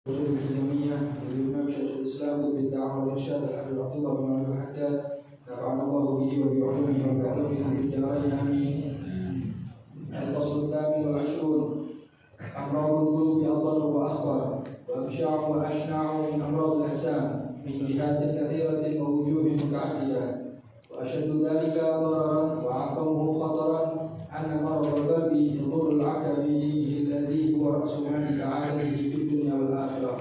الأصول الإسلامية للإمام شيخ الإسلام بالدعوة والإرشاد الحبيب عبد الله بن عبد الحداد نفعنا الله به وبعلومه وبعلومه في الدارين آمين. الفصل 28 أمراض القلوب أضر وأخطر وأبشع وأشنع من أمراض الأجسام من جهات كثيرة ووجوه متعددة، وأشد ذلك ضررا وأعظمه خطرا أن مرض القلب يضر العبد بدينه الذي هو رأس مال سعادته في الدنيا والآخرة،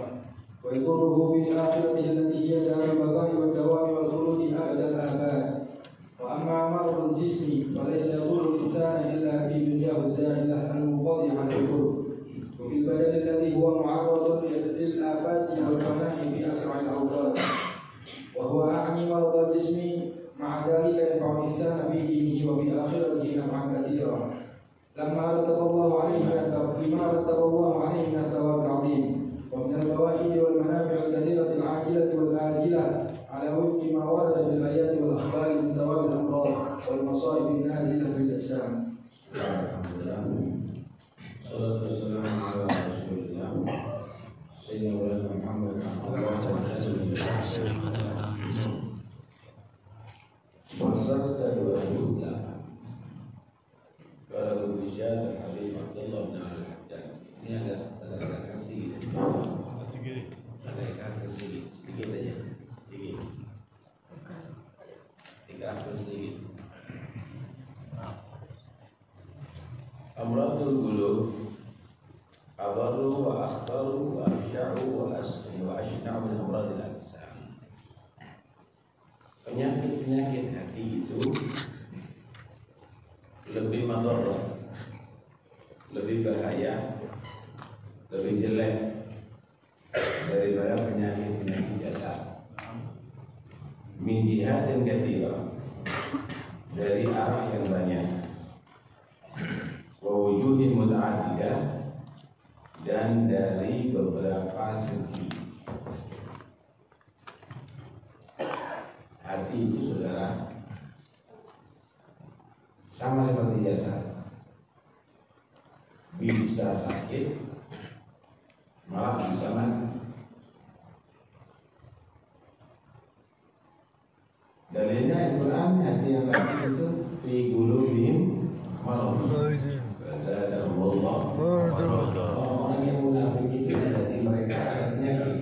ويضره في آخرته التي هي دار البقاء والدوام والخلود أبد الآباد. وأما مرض الجسم فليس يضر الإنسان إلا في دنياه الزائلة المنقضي عن القلوب، وفي البدن الذي هو معرض للآفات والفناء في أسرع الأوقات، وهو أعني مرض الجسم. مع ذلك ينفع الإنسان في دينه وفي آخرته نفعا كثيرا لما رتب الله عليه من الثواب العظيم، ومن الفوائد والمنافع الكثيرة العاجلة والآجلة على وفق ما ورد في الآيات والأخبار من ثواب الأمراض والمصائب النازلة في الأجسام. الصلاة والسلام على رسول الله سيدنا محمد Pasal ke-28 Kalau berbicara Habib Abdullah bin Al-Haddad. Ini ada kasih ada kasih sedikit aja, sedikit dikasih sedikit. Amradul qulub abaru wa akhtaru wa afsya'u wa ashna'u min amradil ajsam. Penyakit-penyakit hati itu lebih madharat, lebih bahaya, lebih jelek daripada penyakit-penyakit jasad. Min jihatin katsira, dari arah yang banyak, wa wujuhin muta'addidah, dan dari beberapa segi. Hati itu saudara sama seperti jasad, bisa sakit, malah bisa mati. Dalilnya Al-Quran, hati yang sakit itu fi qulubihim maradun fazadahumullah maradan. Orang yang munafik itu hati mereka ada penyakit.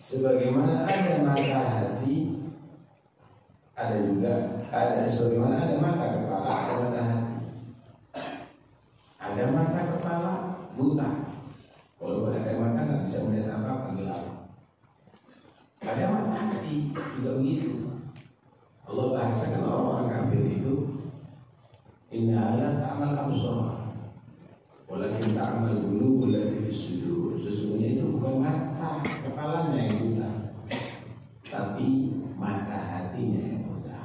Sebagaimana ada mata hati, sebagaimana ada mata kepala, ada mata hati. Ada mata kepala buta, walaupun ada mata nggak bisa melihat apa-apa, gelap. Ada mata hati juga begitu. Allah bahasakan orang-orang kafir itu, inna la ta'mal absar walakin ta'mal qulubul lati fis sudur. Sesungguhnya itu bukan mata kepalanya yang buta, tapi mata hatinya yang buta.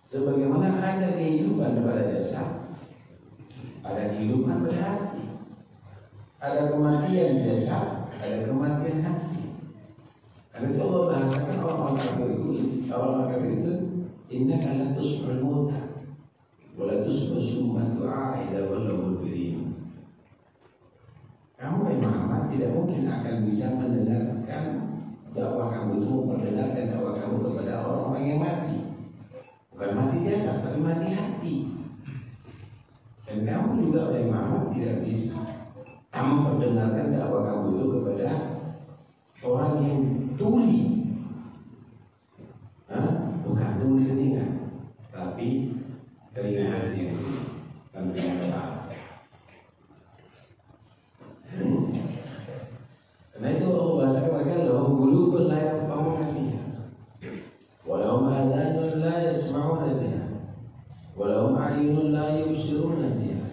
Sebagaimana ada kehidupan pada jasad, ada kehidupan pada hati. Ada kematian jasad, ada kematian hati. Karena itu Allah bahasakan orang-orang kafir itu innaka la tusmi'ul mauta wa la tusmi'u summa du'a idza wallaw mudbirin. Kamu Muhammad tidak mungkin akan bisa mendengarkan dakwah kamu itu, memperdengarkan dakwah kamu kepada orang-orang yang mati. Bukan mati jasad, tapi mati hati. Dan kamu juga Muhammad tidak bisa memperdengarkan dakwah kamu itu kepada orang yang tuli. Bukan tuli telinga, tapi telinga hati yang tuli, dan telinga kepala. Karena itu Allah bahasakan mereka lahum qulubun la yafqahuna biha wa lahum adhanun la yasma'una biha wa lahum a'yunun la yubsiruna biha.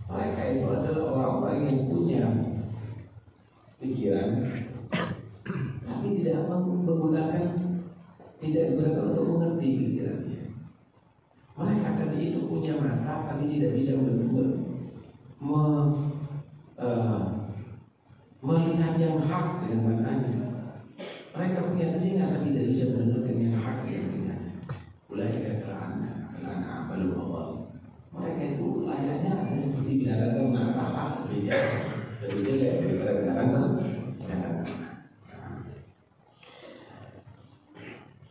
Mereka itu adalah orang-orang yang punya pikiran tapi tidak digunakan untuk mengerti pikirannya. Mereka tadi itu punya mata tapi tidak bisa benar-benar melihat yang hak dengan matanya. Mereka punya telinga tapi tidak bisa mendengarkan yang hak dengan telinganya. Ulaika ka'an Allah. Mereka itu layaknya ada seperti binatang ternak, apa lebih jelek daripada binatang ternak.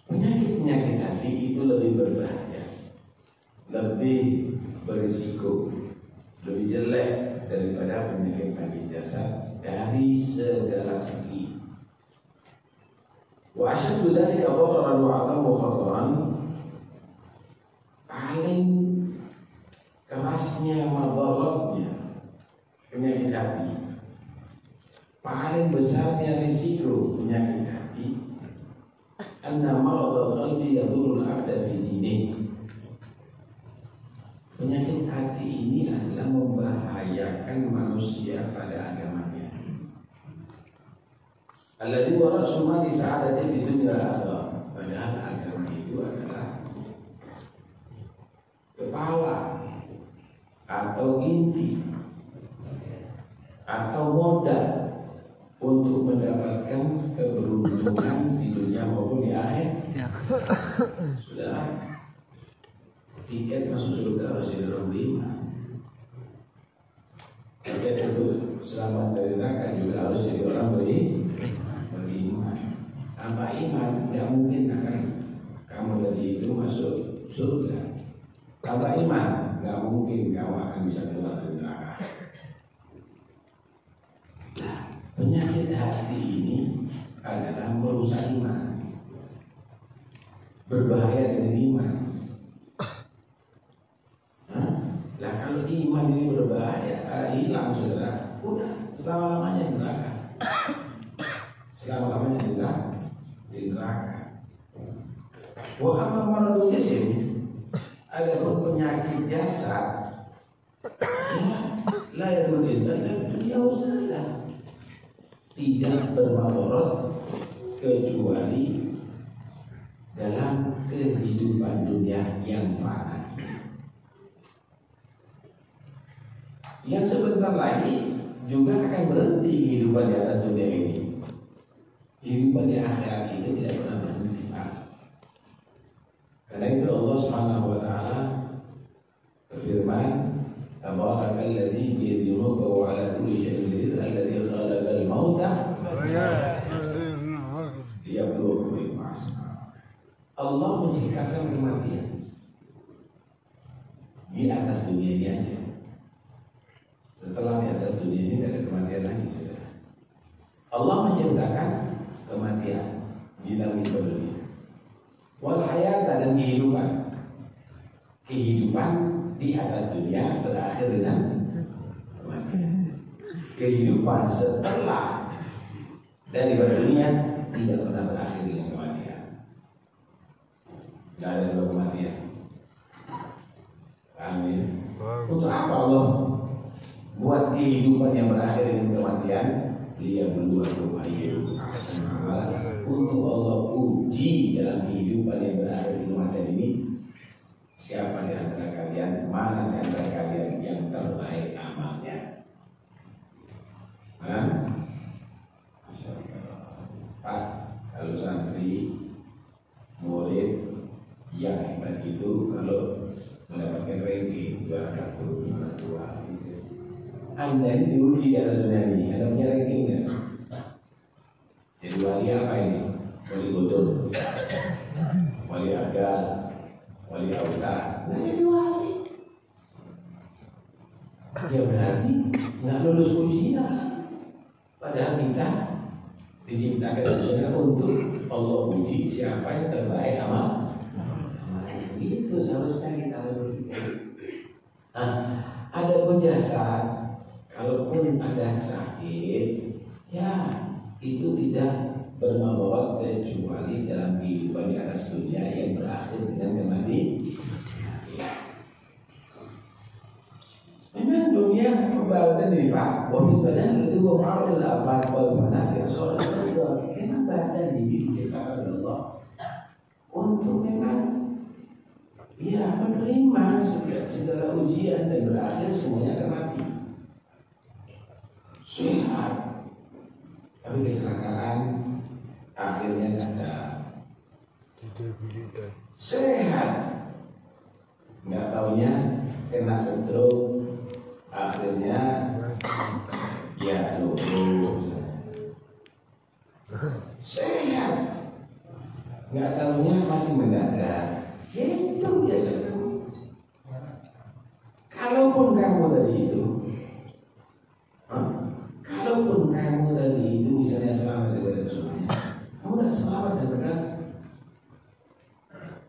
Penyakit hati itu lebih berbahaya, lebih berisiko, lebih jelek daripada penyakit jasad dari segala segi. Wa asyaddu dzalika dararan wa 'adamu khataran, paling kerasnya madaratnya penyakit hati, paling besarnya risiko penyakit hati, anna maradul qalbi yadurrul 'abda fi dinihi. Penyakit hati ini adalah membahayakan manusia pada agamanya. Alladzi wa ra'su mali sa'adati fid dunya wal akhirah. Padahal agama itu adalah kepala atau inti atau modal untuk mendapatkan keberuntungan di dunia maupun di akhir. Sudah, tiket masuk surga harus jadi orang beriman. Tiket untuk selamat dari neraka juga harus jadi orang beriman. Tanpa iman tidak mungkin akan kamu dari itu masuk surga. Tanpa iman tidak mungkin kamu akan bisa keluar dari neraka. Nah, penyakit hati ini adalah merusak iman, berbahaya dengan iman. Nah, kalau iman ini berbahaya, hilang saudara, udah selama-lamanya di neraka. Selama-lamanya di neraka. Wa amma maradul jisim, adapun penyakit jasad, la yadul insan dan dunia usaha, tidak bermadarat kecuali dalam kehidupan dunia yang fana. Yang sebentar lagi juga akan berhenti kehidupan di atas dunia ini. Kehidupan di akhirat itu tidak pernah berhenti, Pak. Karena itu Allah Subhanahu wa taala berfirman, "Tabarakalladzi bi yadihi mulku wa 'ala kulli syai'in qadir, alladzi khalaqal mauta liyabluwakum." Allah menciptakan kematian di atas dunia ini aja. Setelah di atas dunia ini tidak ada kematian lagi, saudara. Allah menciptakan kematian di dalam dunia. Wal hayata, dan kehidupan. Kehidupan di atas dunia berakhir dengan kematian. Kehidupan setelah dari dunia tidak pernah berakhir dengan kematian. Tidak ada dua kematian. Amin. Untuk apa Allah buat kehidupan yang berakhir dengan kematian? Dia berdua untuk Allah uji dalam kehidupan yang berakhir di kematian ini, siapa di antara kalian, mana di antara kalian yang terbaik amalnya. Pak, kalau santri murid yang hebat itu kalau mendapatkan ranking juara 1, juara 2 gitu. Anda ini diuji di atas dunia ini, Anda punya ranking nggak? Jadi wali apa ini? Wali godong, wali agal, wali auta. Nggak jadi wali. Ya berarti nggak lulus ujian. Padahal kita diciptakan manusia untuk Allah uji siapa yang terbaik amal. Itu seharusnya kita berpikir. Ada pun jasad. Kalaupun ada sakit, ya itu tidak bermadarat kecuali dalam kehidupan di atas dunia yang berakhir dengan kematian. Memang dunia pembahasan ini Pak, wafid badan itu wafid al-afat wal fanafi soal itu. Memang badan ini diciptakan oleh Allah untuk memang ya menerima segala ujian dan berakhir semuanya akan mati. Sehat, tapi kecelakaan akhirnya cacat. Sehat, nggak taunya kena stroke, akhirnya ya lulus. Sehat, nggak tahunya mati mendadak. Itu biasa. Kalaupun kamu tadi itu, kalaupun kamu tadi itu misalnya selamat dari semuanya, kamu udah selamat dari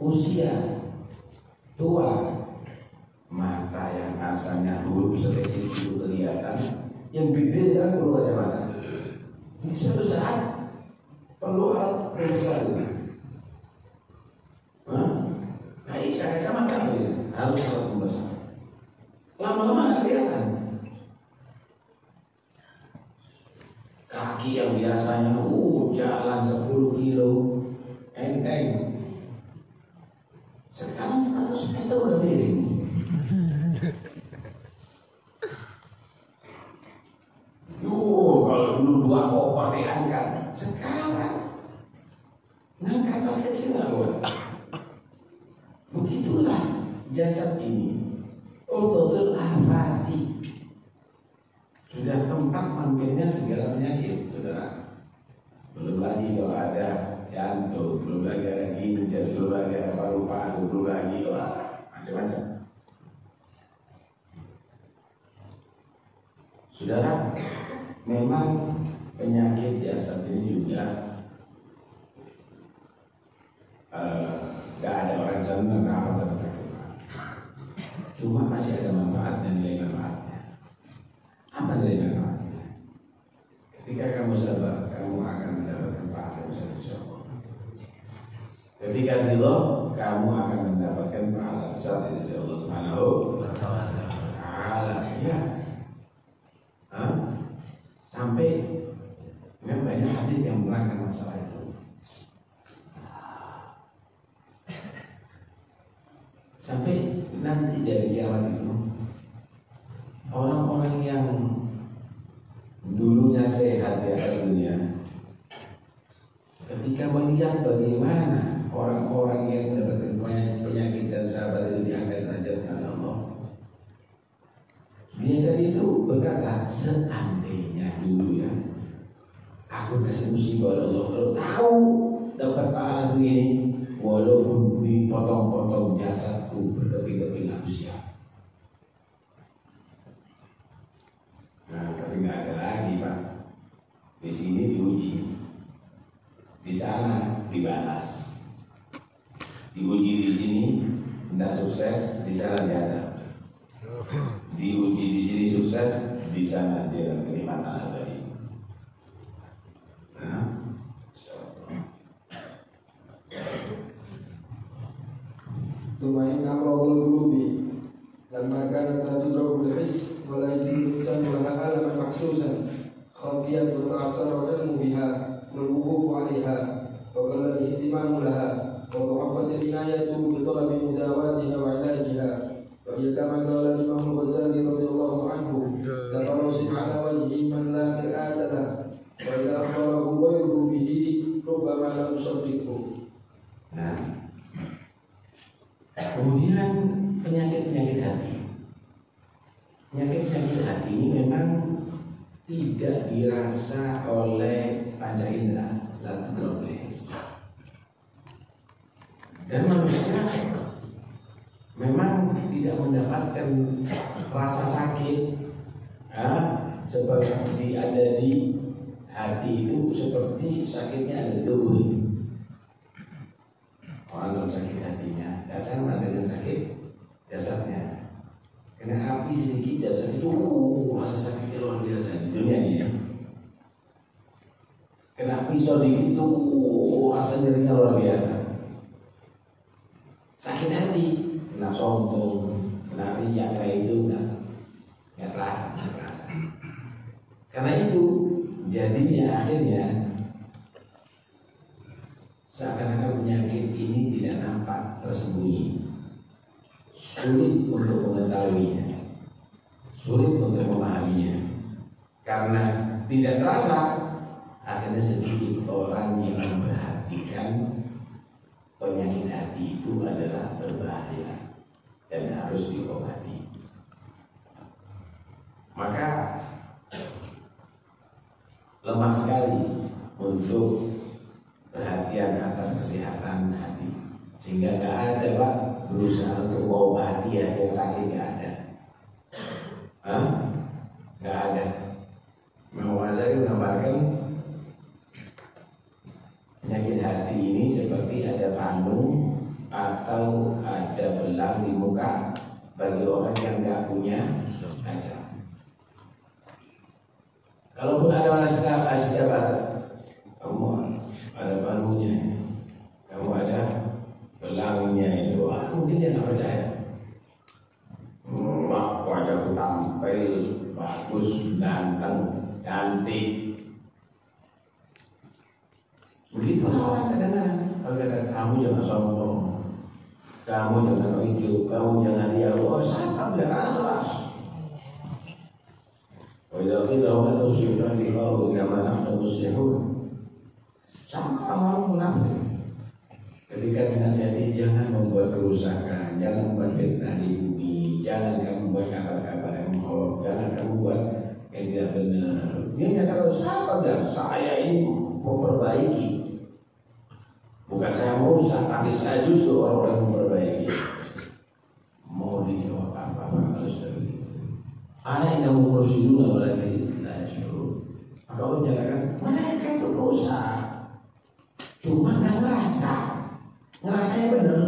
usia tua, mata yang asalnya huruf seperti itu kelihatan, yang bibir sekarang perlu kacamata. Ini suatu saat perlu alat besar. Kayak kacamata harus alat besar. Lama-lama nggak kelihatan. Kaki yang biasanya jalan 10 kilo enteng, sekarang 100 meter udah miring. Kalau dulu 2 koper diangkat, sekarang ngangkat pas kecil nggak. Begitulah jasad ini. Ututul afati, sudah tempat mampirnya segala penyakit, saudara. Belum lagi kalau ada jantung, belum lagi ada ginjal, belum lagi ada paru-paru, belum lagi macam-macam. Saudara, memang penyakit jasad ini juga gak ada orang senang apa sakit. Cuma masih ada manfaat dan nilai manfaatnya. Apa nilai manfaatnya? Ketika kamu sabar, kamu akan mendapatkan pahala besar insya Allah. Ketika ridho, kamu akan mendapatkan pahala besar dari sisi Allah Subhanahu wa Ta'ala. Ya. Sampai dengan banyak hadis yang menerangkan masalah itu. Sampai nanti dari kiamat itu, orang-orang yang dulunya sehat di atas dunia, ketika melihat bagaimana orang-orang yang mendapatkan penyakit dan sahabat itu diangkat derajatnya oleh Allah, dia tadi itu berkata, seandainya dulu ya aku kasih musibah oleh Allah, kalau tahu dapat pahala begini, walaupun dipotong-potong jasadku berkeping-keping aku siap. Nah, tapi nggak ada lagi Pak. Di sini diuji, di sana dibalas. Diuji di sini tidak sukses, di sana diadab. Diuji di sini sukses, di sana dia kenikmatan abadi. ثم إن أمراض القلوب لما كانت لا تدرك بالحس ولا يجد الإنسان لها ألما محسوسا خافيا وتعثر العلم بها والوقوف عليها وقل الاهتمام لها وضعفت العناية بطلب مداواتها وعلاجها، وهي كما قال الإمام الغزالي رضي الله عنه: تقرص على وجه من لا مرآة له، وإذا أخبره غيره به ربما لا يصدقه. Kemudian penyakit-penyakit hati. Penyakit-penyakit hati ini memang tidak dirasa oleh panca indera, dan manusia memang tidak mendapatkan rasa sakit seperti ada di hati itu, seperti sakitnya ada di tubuh ini. Orang kalau sakit hatinya, gak sama dengan sakit jasadnya. Kena api sedikit jasad itu rasa sakitnya luar biasa di dunia ini ya. Kena pisau dikit itu rasa nyerinya luar biasa. Sakit hati, kena sombong, kena riak kayak itu nggak terasa. Karena itu jadinya akhirnya seakan-akan penyakit ini tidak nampak, tersembunyi, sulit untuk mengetahuinya, sulit untuk memahaminya. Karena tidak terasa, akhirnya sedikit orang yang memperhatikan penyakit hati itu adalah berbahaya dan harus diobati. maka lemah sekali untuk perhatian atas kesehatan hati, sehingga nggak ada Pak berusaha untuk mengobati hati yang sakit, nggak ada. Nggak ada. Mengawali menggambarkan penyakit hati ini seperti ada panu atau ada belang di muka bagi orang yang nggak punya kaca. Kalaupun ada asjabar, kamu ada panunya, kamu ada belangnya itu, mungkin dia nggak percaya. Wajahku tampil bagus, ganteng, cantik. Begitu orang kadang-kadang. Kalau kata kamu jangan sombong, kamu jangan ujub, kamu jangan dialog. Oh, santap jangan keras. Wajah kita orang tahu sudah dikau nama anak muslihun. Sama orang munafik. Ketika dinasihati jangan membuat kerusakan, jangan membuat fitnah di bumi, jangan kamu buat kabar-kabar yang hoax, jangan kamu buat yang tidak benar. Dia nyatakan saya ini memperbaiki. Bukan saya merusak, tapi saya justru orang-orang yang memperbaiki. Mau dijawab apa harus dari anak yang memprosiduna lagi tidak syukur. Maka Allah menyatakan mereka itu rusak, cuma nggak ngerasanya benar,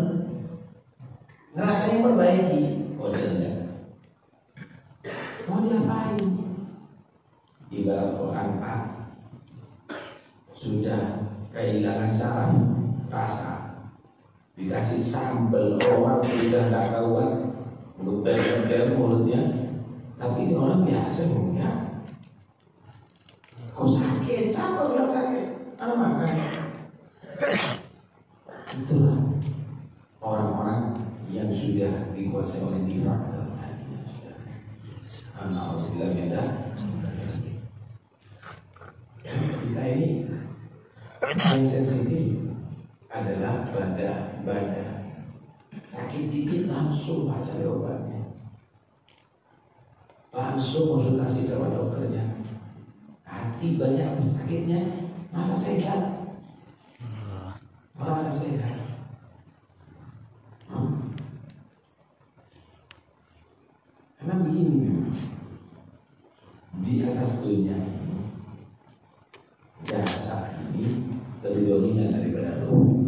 ngerasanya perbaiki. Oh tidak, mau diapain? Ibarat orang Pak sudah kehilangan saraf rasa, dikasih sambal orang sudah nggak kawan untuk beres-beres mulutnya, tapi ini orang biasa enggak. Kau sakit, siapa yang sakit? Apa makan? Itulah orang-orang yang sudah dikuasai oleh nifaq dalam hatinya sudah. Alhamdulillah beda. Kita ini yang sensitif adalah badan. Sakit dikit langsung baca obatnya, langsung konsultasi sama dokternya. Hati banyak sakitnya, masa sehat? Merasa sehat. Karena begini, di atas dunia ini jasa ini lebih dominan daripada roh.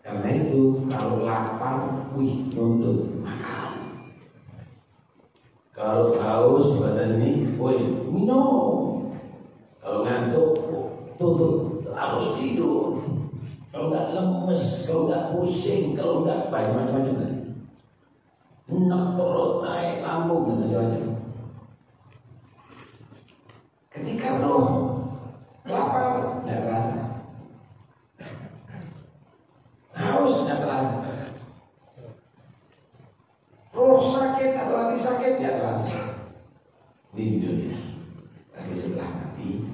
Karena itu kalau lapar, nuntut makan. Kalau haus badan ini, minum. Kalau ngantuk, tutup. Harus tidur. Kalau nggak lemes, kalau nggak pusing, kalau nggak macam-macam kan. Enak perut, naik lambung dan macam-macam. Ketika roh lapar, nggak terasa. Haus nggak terasa. Roh sakit atau hati sakit nggak terasa. Di dunia, tapi setelah mati,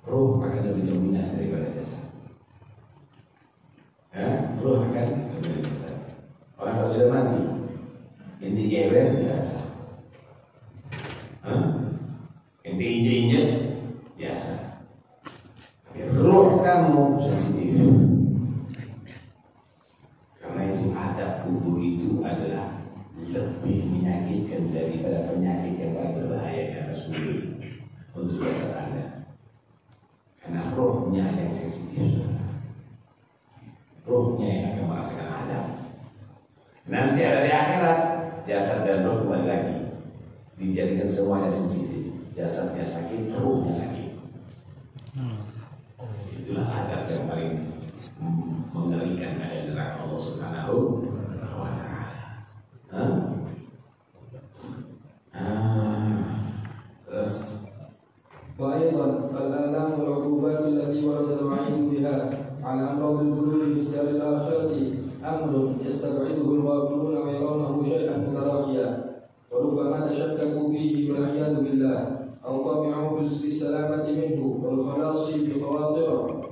roh akan lebih dominan daripada jasad. Roh akan lebih dominan jasad. Orang kalau sudah mati, inti gewer biasa, inti injek biasa. Tapi roh kamu sensitif. Karena itu adab kubur itu adalah lebih menyakitkan daripada penyakit yang paling berbahaya di atas bumi untuk jasad Anda. Karena rohnya yang sensitif, rohnya yang akan merasakan adab. Nanti ada di akhirat, jasad dan roh kembali lagi dijadikan semuanya sensitif. Jasadnya sakit, rohnya sakit. Itulah adab yang paling mengerikan ada di neraka Allah Subhanahu wa Ta'ala. Terus وأيضا الآلام والعقوبات التي ورد الوعيد بها على أمراض القلوب في الدار الآخرة أمر يستبعده الغافلون ويرونه شيئا متراخيا، وربما تشككوا فيه والعياذ بالله، أو طمعوا في السلامة منه والخلاص بخواطر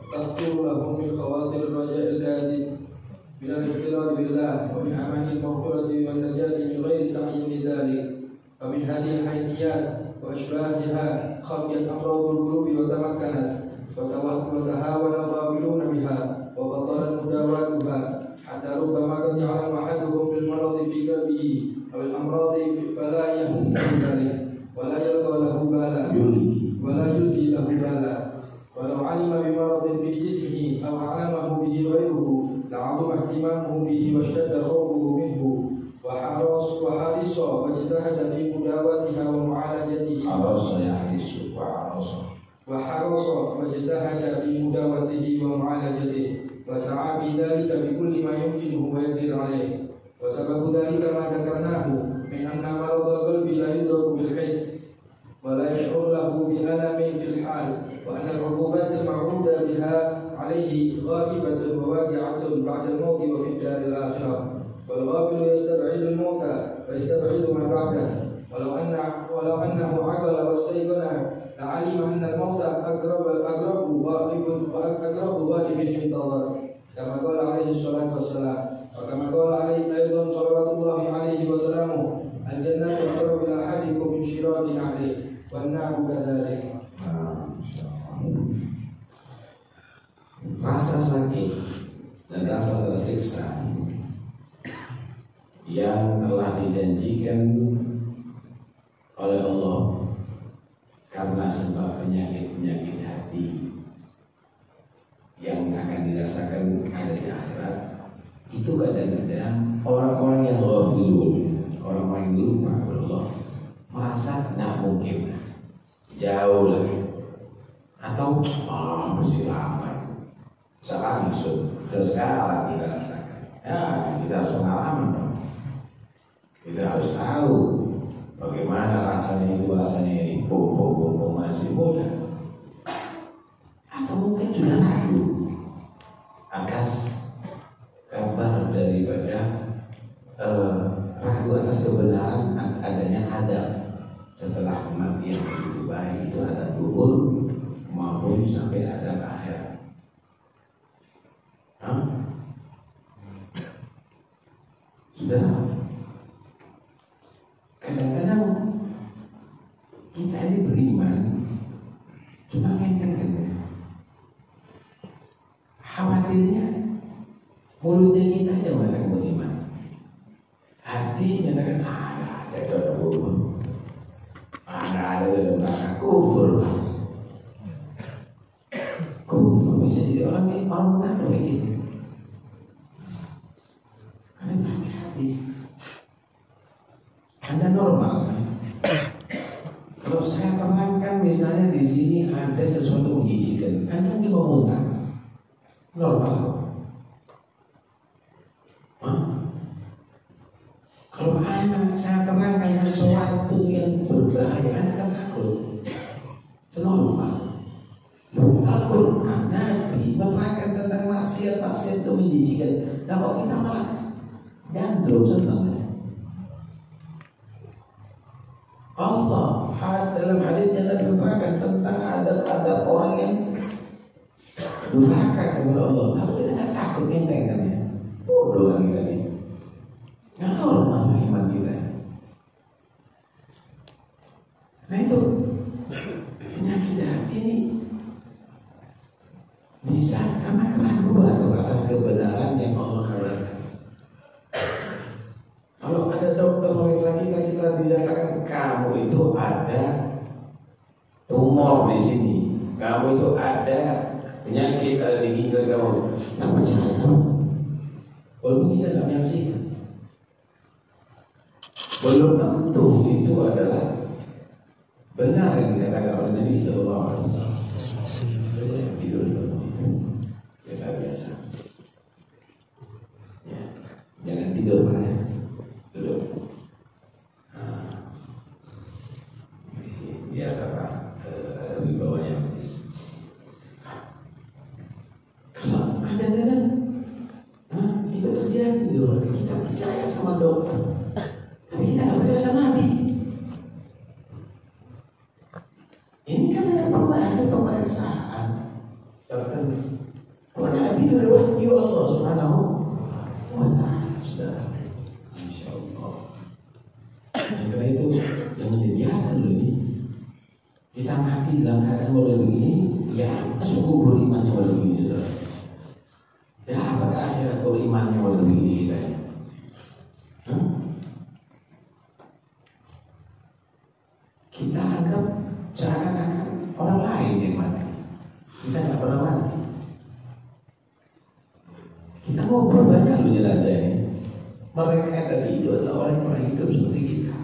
تخطر لهم من خواطر الرجاء الكاذب من الاختلاط بالله ومن أمان المغفرة والنجاة من غير سعي لذلك. فمن هذه الحيثيات وأشباهها خفيت أمراض القلوب وتمكنت وتهاون القابلون بها وبطلت مداواتها حتى ربما قد يعلم أحدهم بالمرض في قلبه أو الأمراض فلا يهم بذلك ولا يلقى له بالا ولا يلقي له بالا ولو علم بمرض في جسمه أو علمه به غيره لعظم اهتمامه به واشتد خوفه منه وحرص واجتهد في مداواتها ومعالجته وحرص واجتهد في مداوته ومعالجته وسعى في ذلك بكل ما يمكنه ويقدر عليه وسبب ذلك ما ذكرناه من أن مرض القلب لا يدرك بالحس ولا يشعر له بألم في الحال وأن العقوبات الموعود بها عليه غائبة وواقعة بعد الموت وفي الدار الآخرة والغافل يستبعد الموت ويستبعد ما بعده ولو أنه عقل واستيقن لعلم أن الموت أقرب غائب ينتظر كما قال عليه الصلاة والسلام وكما قال عليه أيضا صلوات الله عليه وسلامه الجنة أقرب إلى أحدكم من شراك عليه والنار كذلك. Rasa sakit dan rasa tersiksa yang telah dijanjikan oleh Allah karena sebab penyakit-penyakit hati yang akan dirasakan ada di akhirat, itu kadang-kadang orang-orang yang ghafilun, orang-orang yang lupa kepada Allah, merasa tidak mungkin, jauh lah, atau masih lama, sekarang sekarang kita rasakan. Ya, kita harus pengalaman dong. Kita harus tahu bagaimana rasanya ini bobo masih muda. Atau mungkin sudah ragu atas kabar daripada ragu atas kebenaran adanya adab setelah kematian itu, baik itu ada kubur maupun sampai ada akhirat. Sudah, kadang-kadang kita ini beriman cuma ngenteng-ngenteng. Khawatirnya mulutnya kita aja mengatakan beriman, hati menyatakan ada itu ada kubur, ada dalam neraka kufur. Kufur bisa jadi orang munafik gitu. Karena sakit hati. Anda normal. Kalau saya terangkan misalnya di sini ada sesuatu menjijikan, Anda mungkin mau muntah. Normal kok. Kalau anak saya terangkan sesuatu yang berbahaya, Anda kan takut. Itu normal. Al-Quran, Nabi menerangkan tentang maksiat-maksiat itu menjijikan. Nah kok kita malah gandrung senang. Allah dalam hadisnya Nabi menerangkan tentang adab-adab orang yang durhaka kepada Allah. Lalu kita tak takut enteng kan ya? Bodoh kan kita ini. Nggak normal iman kita. Nah itu penyakit hati ini bisa karena keraguan atas kebenaran yang Allah kabarkan. Kalau ada dokter meriksa kita dinyatakan kamu itu ada tumor di sini, kamu itu ada penyakit ada di ginjal kamu, nggak percaya kamu. Walaupun kita nggak menyaksikan, belum tentu itu adalah benar yang dikatakan oleh Nabi Sallallahu Alaihi Wasallam. Tidur kita biasa, ya, jangan tidur banyak. Ya karena di bawahnya medis. Kalau kadang-kadang itu terjadi di luar, kita percaya sama dokter, tapi kita nggak percaya sama Nabi. Ini kan ada hasil pemeriksaan dokter. Kalau Nabi itu adalah wahyu Allah Subhanahu wa Ta'ala. Sudah, Insya Allah. Karena itu jangan dibiarkan loh ini. Kita mati dalam keadaan model begini, ya masuk kubur imannya model begini saudara. Ya apakah akhirat kalau imannya model begini kita? Kita anggap seakan-akan orang lain yang mati. Kita nggak pernah mati. Kita ngobrol banyak loh jenazah ini. Mereka tadi itu adalah orang-orang hidup seperti kita.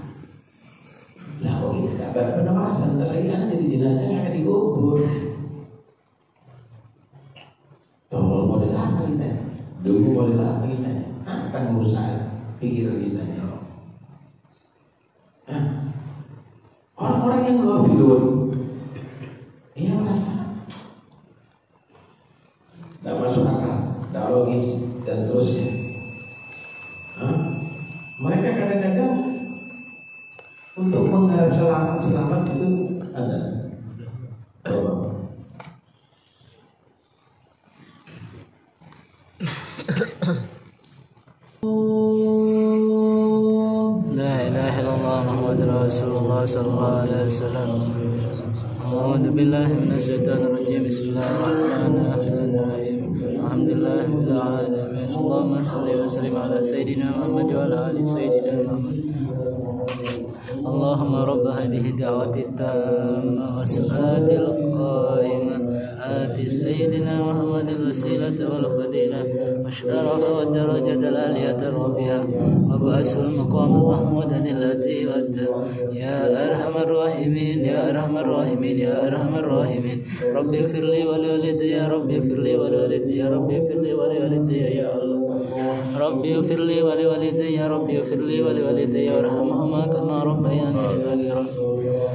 Nah kok kita nggak pernah merasa ntar lagi anak jadi jenazah yang akan dikubur. Tolong model apa kita? Dulu model apa kita? Akan merusak pikiran kita. Orang-orang yang ghafilun, dia merasa tidak masuk akal, tidak logis dan seterusnya. Mereka kadang-kadang untuk mengharap selamat itu ada. Rasulullah sallallahu alaihi wasallam. A'udzu billahi minasyaitonir rajim. Bismillahirrahmanirrahim. Alhamdulillahirabbil alamin. Allahumma shalli wa sallim ala sayidina Muhammad wa ala ali sayidina Muhammad. Allahumma rabb hadhihi da'wati tamma wasalatil qa'imah ati sayyidina Muhammadil wasilata wal fadilah wasyarafa wa darajatal aliyata rafi'ah wa ba'asul maqamul mahmudan allati wadda ya arhamar rahimin ya arhamar rahimin ya arhamar rahimin rabbi firli wa walidayya rabbi firli wa walidayya rabbi firli wa walidayya ya Allah rabbi firli wa walidayya rabbi firli wa walidayya warhamhuma kama rabbayani shaghira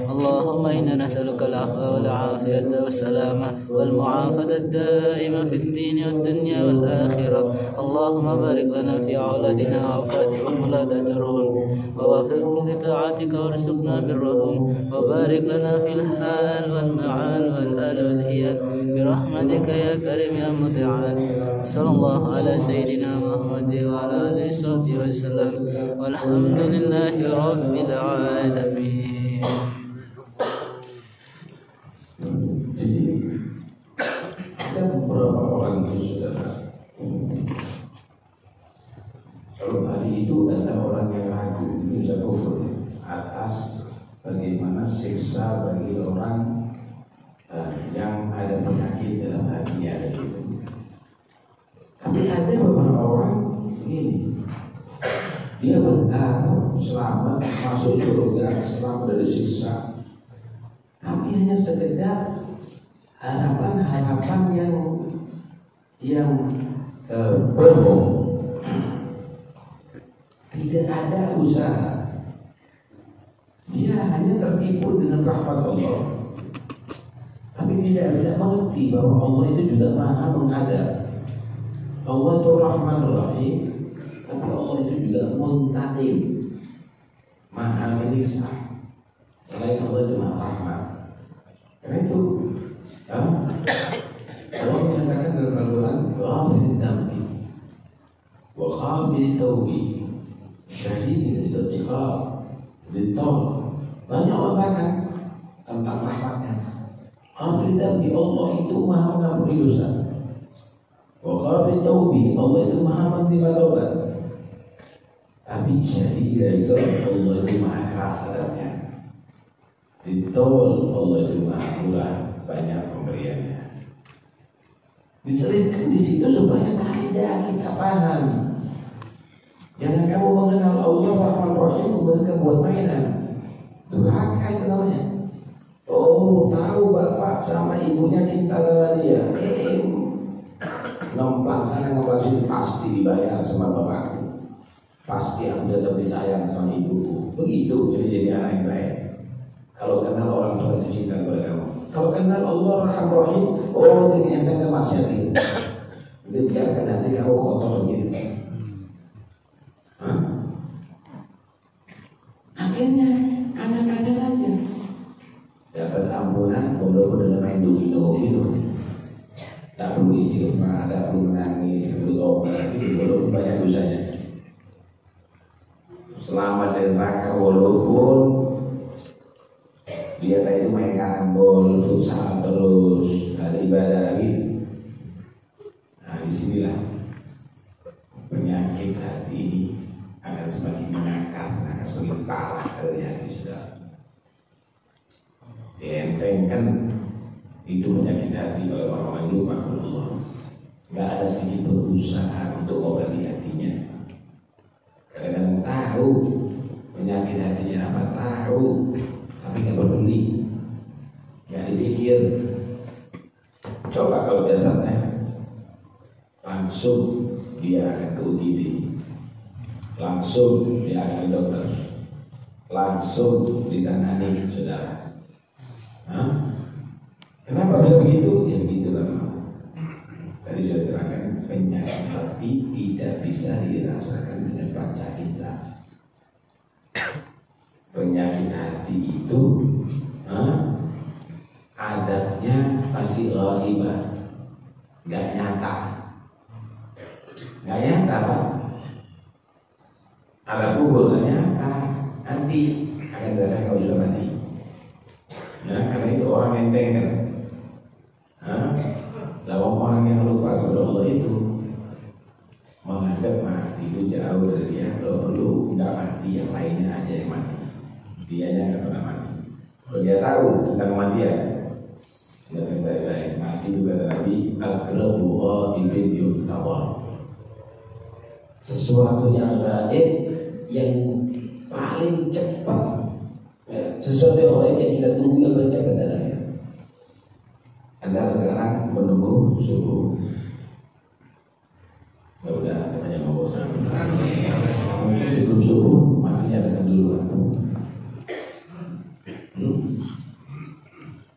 Allahumma inna nas'aluka al-'afwa wal 'afiyata was salamah wal mu'afata ad-da'ima fid din wad dunya wal akhirah Allahumma barik lana fi auladina wa afatihim la tadurun wa wafiqhum li ta'atika warzuqna birrahum wa barik lana fil hal wal ma'al wal al wal iyad bi rahmatika ya karim ya muti'an sallallahu ala sayyidina Muhammad wa ala alihi wa sallam walhamdulillahi rabbil alamin. Ada beberapa orang itu saudara. Kalau tadi itu adalah orang yang ragu, bisa kufur atas bagaimana siksa bagi orang yang ada penyakit dalam hatinya gitu. Tapi ada beberapa orang ini dia berharap selamat masuk surga, selamat dari siksa. Tapi hanya sekedar harapan-harapan yang bohong. Tidak ada usaha. Dia hanya tertipu dengan rahmat Allah. Tapi tidak mengerti bahwa Allah itu juga Maha mengadab. Allah itu Rahman Rahim, tapi Allah itu juga Muntaqim, Maha menyiksa. Selain Allah itu Maha Rahman. Karena itu Allah menyatakan dalam Al-Quran, Ghafir dambi wa khafir taubi syahid al-iqab ditol. Banyak orang kan tentang rahmatnya. Ghafir dambi, Allah itu Maha mengampuni dosa. Wa khafir taubi, Allah itu Maha menerima taubat. Tapi syahid al-iqab, Allah itu Maha keras adabnya. Ditol, Allah itu Maha murah, banyak pemberiannya. Diselipkan di situ supaya kaidah kita paham. Jangan kamu mengenal Allah Rahman Rahim kemudian buat mainan. Durhaka itu namanya. Oh, tahu bapak sama ibunya cinta sama dia. Nemplang sana nemplang sini pasti dibayar sama bapak. Pasti aku tetap disayang sama ibuku. Begitu jadi anak yang baik. Kalau kenal orang tua itu cinta kepada kamu. Kalau kenal Allah Rahman Rahim, oh dengan enteng maksiat itu. Itu biarkan nanti kamu kotor gitu. Akhirnya anak-anak aja dapat ampunan, bodoh-bodoh main domino gitu. Tak perlu istighfar, tak perlu menangis, tak perlu obat, itu bodoh banyak dosanya. selamat dari neraka walaupun dia tadi itu main handball, futsal terus, ada ibadah lagi. Nah disinilah penyakit hati ini akan semakin mengakar, akan semakin parah dari hati saudara. Dientengkan itu penyakit hati oleh orang-orang lupa Allah. Gak ada sedikit berusaha untuk mengobati hatinya. Kadang-kadang tahu penyakit hatinya apa, tahu tapi gak peduli, gak dipikir. Coba kalau biasanya langsung dia akan ke UGD, langsung dia akan ke dokter, langsung ditangani saudara. Kenapa bisa begitu? Ya begitu lah. Tadi saya terangkan penyakit hati tidak bisa dirasakan dengan panca indera. Penyakit hati itu adabnya pasti ghaibah, nggak nyata. Nggak nyata Pak. Ada kubur nggak nyata, nanti akan dirasakan kalau sudah mati. Nah karena itu orang enteng kan. Lawan orang yang lupa kepada Allah itu menganggap mati itu jauh dari dia. Kalau perlu nggak mati, yang lainnya aja yang mati, dianya nggak pernah mati. Kalau dia tahu tentang kematian, dia baik-baik. Mati itu kata Nabi, akrabu ghaibin yuntawar, sesuatu yang gaib yang paling cepat, sesuatu yang gaib yang kita tunggu yang paling cepat datangnya. Anda sekarang menunggu subuh, ya udah namanya mau bosan. Sebelum subuh matinya datang duluan.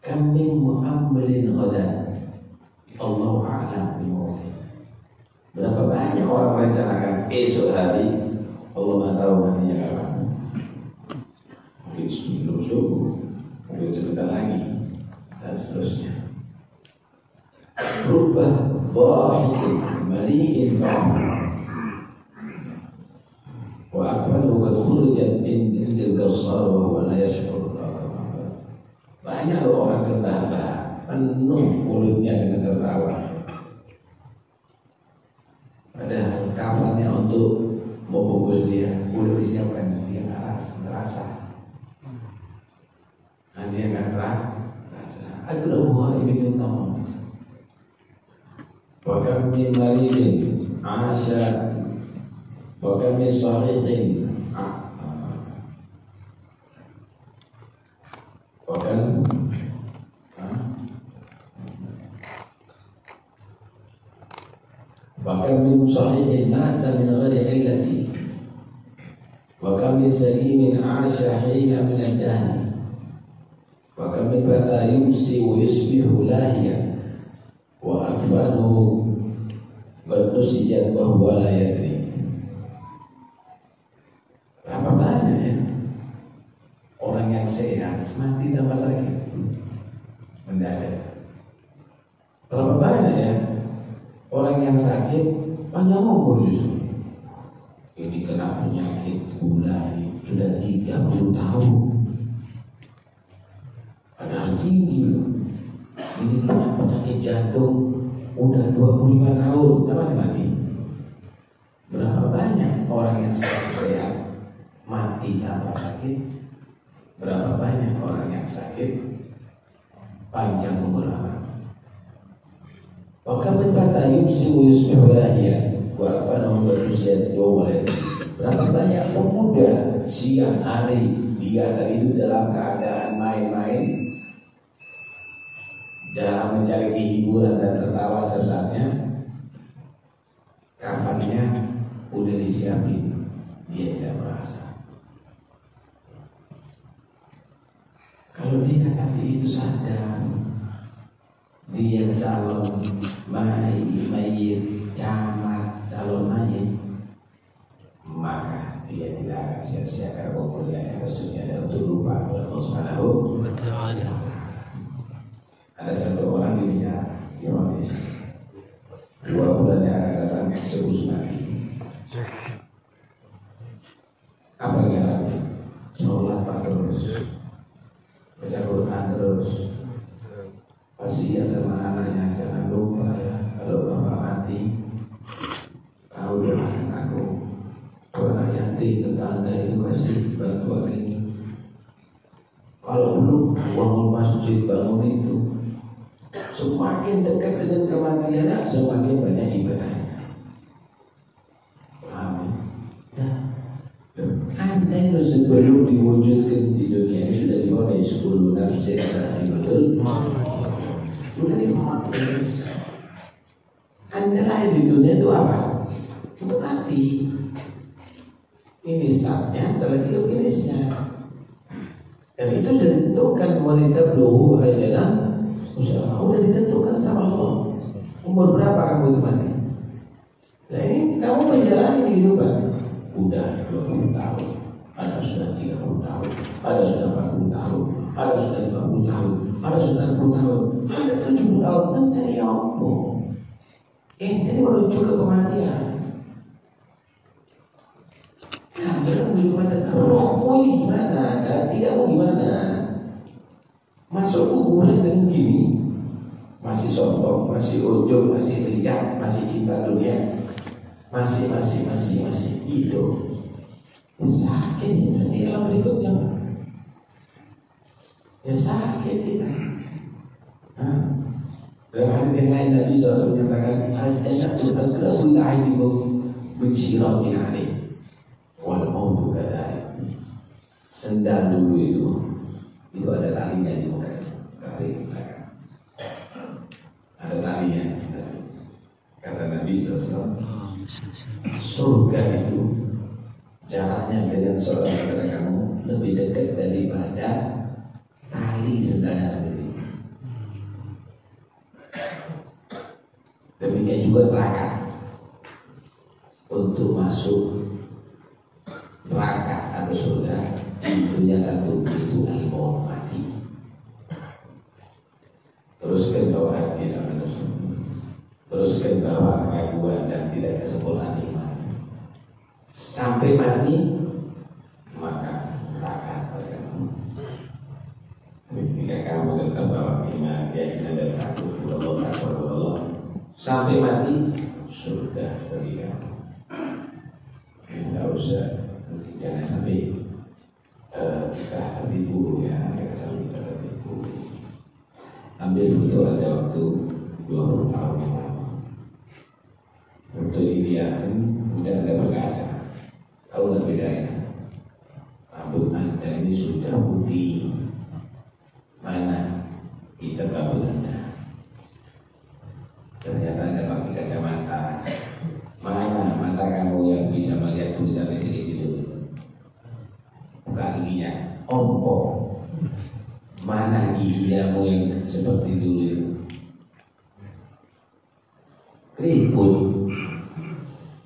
Kami mu'ammalin ghadan, Allah a'lam bimawqi. Berapa banyak orang merencanakan esok hari, Allah Maha tahu matinya kapan. Mungkin sebelum subuh, mungkin sebentar lagi, dan seterusnya. Rubah dhahikin mali'in fa'amah wa akfalu qad khurujat min indil qassar wa huwa la yashkur. Banyak orang tertawa, penuh mulutnya dengan tertawa, padahal kafannya untuk membungkus dia udah disiapkan, dia nggak merasa. Nah, dia nggak merasa. Akrabuha ibn Tamam. Wa min maridin asya wa min sahihin bahkan min sahihin mata min ghairi illati wa kam min salimin asha hina min ad-dahri wa kam min fata yumsi wa yusbihu lahiya wa akfanuhu qad nusijat wa huwa la yadri. Berapa banyak ya orang yang sehat mati tambah sakit mendadak. Berapa banyak ya orang yang sakit panjang umur justru. Ini kena penyakit gula sudah 30 tahun. Padahal tinggi loh. Ini kena penyakit jantung udah 25 tahun. Dapat mati. Berapa banyak orang yang sehat mati tanpa sakit? Berapa banyak orang yang sakit panjang umur lama? Maka berkata yumsi yusbihu lahiya wa afanahu berusia 2. Berapa banyak pemuda siang hari dia tadi itu dalam keadaan main-main, dalam mencari hiburan dan tertawa sesaatnya, kafannya udah disiapin, dia tidak merasa. Kalau dia tadi itu sadar dia calon mayit, camat calon mayit, maka dia tidak akan sia-siakan kemuliaan kesucian untuk lupa kepada Allah Subhanahu wa Ta'ala. Ada satu orang di penjara, Yohanes, 2 bulan yang akan datang eksekusi mati. Apa masjid, bangun itu. Semakin dekat dengan kematian, semakin banyak ibadahnya. Paham ya? Anda itu sebelum diwujudkan di dunia ini sudah divonis 10 nafsin betul? Sudah divonis. Anda lahir di dunia itu apa? Untuk hati. Ini startnya, terlebih itu finishnya. Dan itu sudah ditentukan wanita beluhu ajaran usaha udah ditentukan sama Allah. Umur berapa kamu itu mati? Nah ini kamu menjalani kehidupan. Udah 20 tahun, ada sudah 30 tahun, ada sudah 40 tahun, ada sudah 50 tahun, ada sudah 60 tahun, ada 70 tahun. Nanti ya Allah. Ini menuju ke kematian. Nah, jangan gimana? Rohmu ini gimana? Tidakmu gimana? Masuk kuburan dengan gini, masih sombong, masih ujub, masih riak, masih cinta dunia, masih itu. Sakit ini alam berikutnya. Ya sakit kita. Dalam hadis yang lain Nabi SAW menyatakan al-jannatu aqrabu ila 'ainikum min syirakin 'alaih wal mautu kadzalik. Sendal dulu itu ada talinya di muka, tali belakang. Ada talinya. Kata Nabi SAW, surga itu jaraknya dengan seorang saudara kamu lebih dekat daripada tali sendalnya sendiri. Demikian juga neraka. Untuk masuk neraka atau surga pintunya satu, itu al-maut, mati. Terus ke bawah tidak manusia. Terus ke bawah keraguan dan tidak kesempurnaan iman. Sampai mati maka neraka. Ketika kamu tetap bawa iman, keyakinan dan takut kepada Allah, sampai mati surga bagi kamu. Tidak usah, jangan sampai kita tertipu ya, jangan sampai kita tertipu. Ambil foto ada waktu 20 tahun yang lalu. Foto ini ya, udah ada berkaca. Tahu nggak bedanya? Rambut Anda ini sudah putih. Mana hitam rambut Anda? Ternyata Anda pakai kacamata. Mana mata kamu yang bisa melihat tulisan di situ? Buka giginya, ompong. Mana gigimu yang seperti dulu itu? Keriput.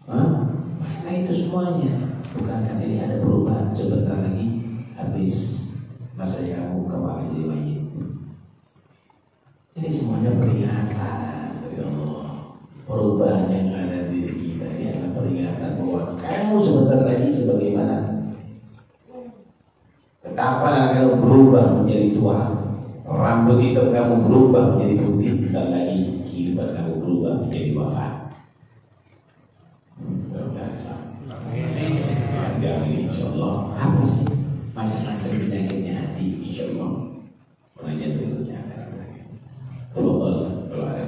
Mana itu semuanya? Bukankah ini ada perubahan? Sebentar lagi habis masa kamu akan jadi mayit. Ini semuanya peringatan dari Allah. Perubahan yang ada di diri kita ini adalah peringatan bahwa kamu sebentar lagi sebagaimana. Kapan kamu berubah menjadi tua, rambut hitam kamu berubah menjadi putih, dan lagi kehidupan kamu berubah menjadi wafat. Jangan insya Allah. Apa sih macam-macam penyakitnya hati? Insya Allah pengajian berikutnya akan ada. Kalau ada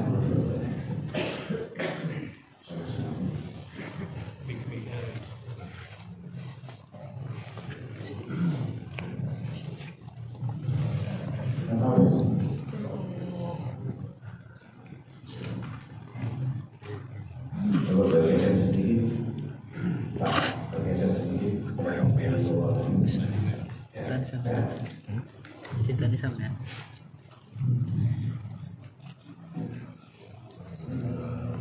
bergeser sedikit, Pak, bergeser sedikit. Cinta di sana.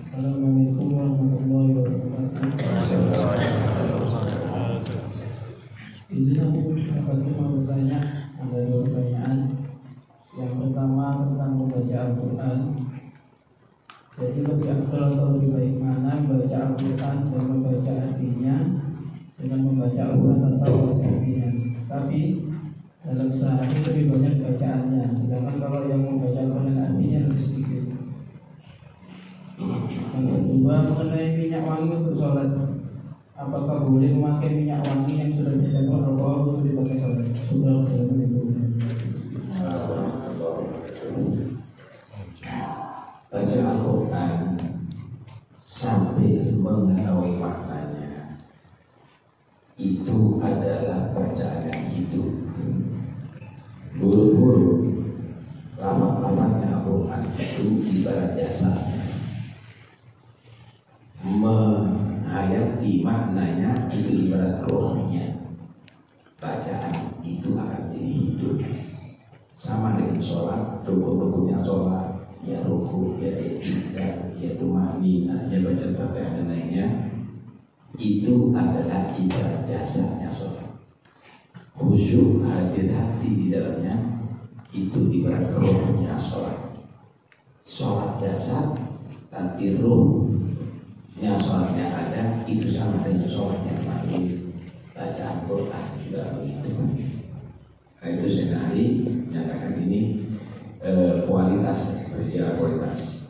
Assalamualaikum warahmatullahi wabarakatuh. Izin aku mau bertanya, ada 2 pertanyaan. Yang pertama tentang membaca Al-Quran. Jadi lebih afdal atau lebih baik mana membaca Al-Quran dan membaca artinya dengan membaca Al-Quran atau membaca artinya. Tapi dalam sehari lebih banyak bacaannya, sedangkan kalau yang membaca Al-Quran artinya lebih sedikit. Yang kedua mengenai minyak wangi untuk sholat, apakah boleh memakai minyak wangi yang sudah dicampur alkohol untuk dipakai sholat? Sudah itu. wabarakatuh. Baca Al-Quran sambil mengetahui maknanya itu adalah bacaan yang hidup. Huruf-huruf lafaz-lafaznya Al-Quran itu ibarat jasa, menghayati maknanya itu ibarat rohnya. Bacaan itu akan jadi hidup. Sama dengan sholat, rukun-rukunnya sholat, ya ruku, ya iktidal, ya tumanina, ya baca Fatihah dan lainnya, itu adalah ibarat jasanya sholat. Khusyuk hadir hati di dalamnya, itu ibarat rohnya sholat. Sholat jasad, tapi rohnya sholatnya ada, itu sama dengan sholat yang lain. Bacaan Quran juga begitu. Nah, itu Senari menyatakan ini kualitas, berbicara kualitas.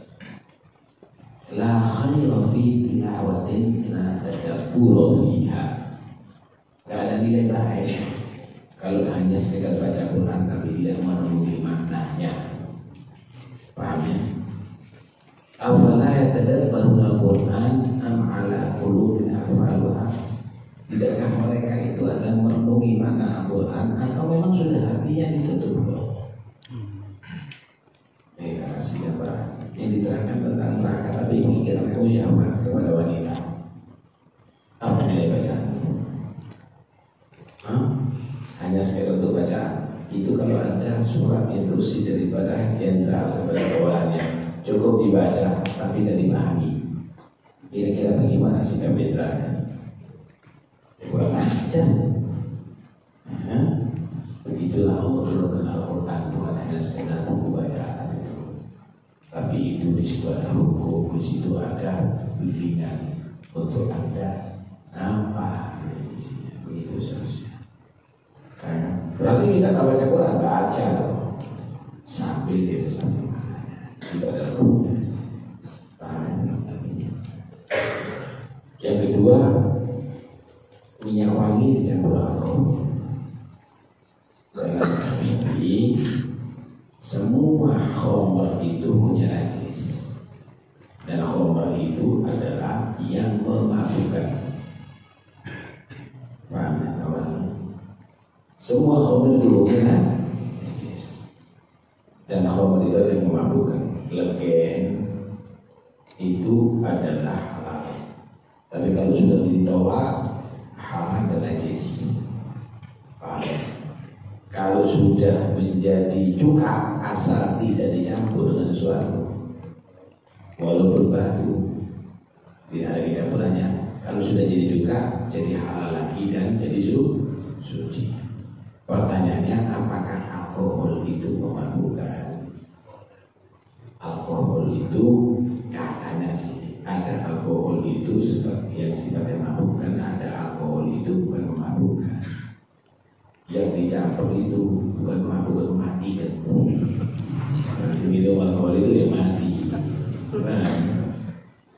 La khaira fi tilawatin la tadabbur fiha. Tidak ada nilai baik kalau hanya sekedar baca Quran tapi tidak merenungi maknanya. Paham ya? Afala yatadabbaruna Al-Quran am ala qulubin aqfaluha. Tidakkah mereka itu adalah merenungi makna Al-Quran atau memang sudah hatinya ditutup? Kasih apa yang diterangkan tentang neraka tapi pikiran kamu syahwat kepada wanita. Apa nilai bacaan? Hanya sekedar untuk bacaan. Itu kalau ada surat instruksi daripada jenderal kepada bawahannya, cukup dibaca tapi tidak dipahami. Kira-kira bagaimana sikap jenderalnya? Kurang ajar. Begitulah Allah menurunkan Al-Quran, bukan hanya sekedar buku bacaan itu, tapi itu di situ ada hukum, di situ ada bimbingan untuk Anda nampak di sini. Begitu seharusnya. Berarti kita tak baca Quran, baca sambil dia sambil maknanya. Itu adalah hukumnya. Yang kedua, minyak wangi dicampur alkohol. Dalam Syafi'i, semua khamr itu punya najis, dan khamr itu adalah yang memabukkan. Paham ya kawan? Semua khamr itu punya najis, dan khamr itu yang memabukkan. Legen itu adalah halal, tapi kalau sudah ditolak haram dan najis. Paham? Kalau sudah menjadi cuka asal tidak dicampur dengan sesuatu, walaupun batu tidak ada campurannya, kalau sudah jadi cuka jadi halal lagi dan jadi suci. Pertanyaannya, apakah alkohol itu memabukkan? Alkohol itu katanya sih ada alkohol itu yang sifatnya memabukkan, ada alkohol itu bukan memabukkan. Yang dicampur itu bukan mabuk, mati kan? Minum alkohol itu ya mati.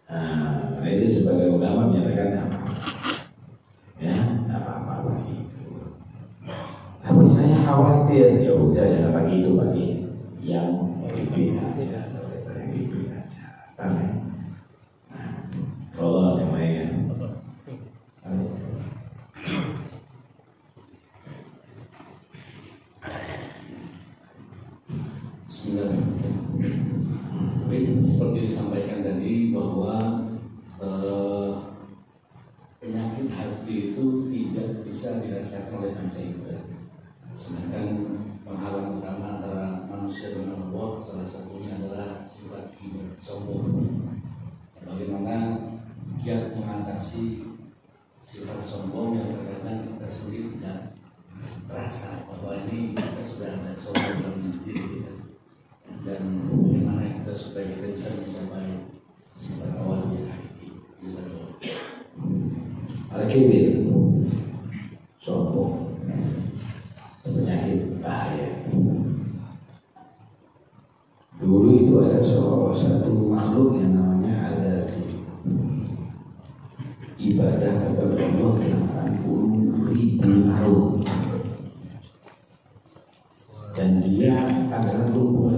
Nah, itu sebagai ulama menyatakan apa? Ya, apa-apa begitu. Tapi saya khawatir, ya udah jangan pakai itu, pakai yang lebih aja, yang lebih aja. Nah, kalau yang lainnya. Seperti disampaikan tadi bahwa penyakit hati itu tidak bisa dirasakan oleh manusia indera. Sedangkan penghalang utama antara manusia dengan Allah salah satunya adalah sifat ghibah, sombong. Bagaimana giat mengatasi sifat sombong yang terkadang kita sendiri tidak terasa bahwa ini kita sudah ada sombong dalam diri kita. Dan bagaimana kita supaya kita bisa mencapai sifat awalnya bisa al-kibir, sombong, penyakit bahaya. Dulu itu ada satu makhluk yang namanya Azazi, ibadah kepada Allah 80.000 tahun, dan dia adalah tumbuhan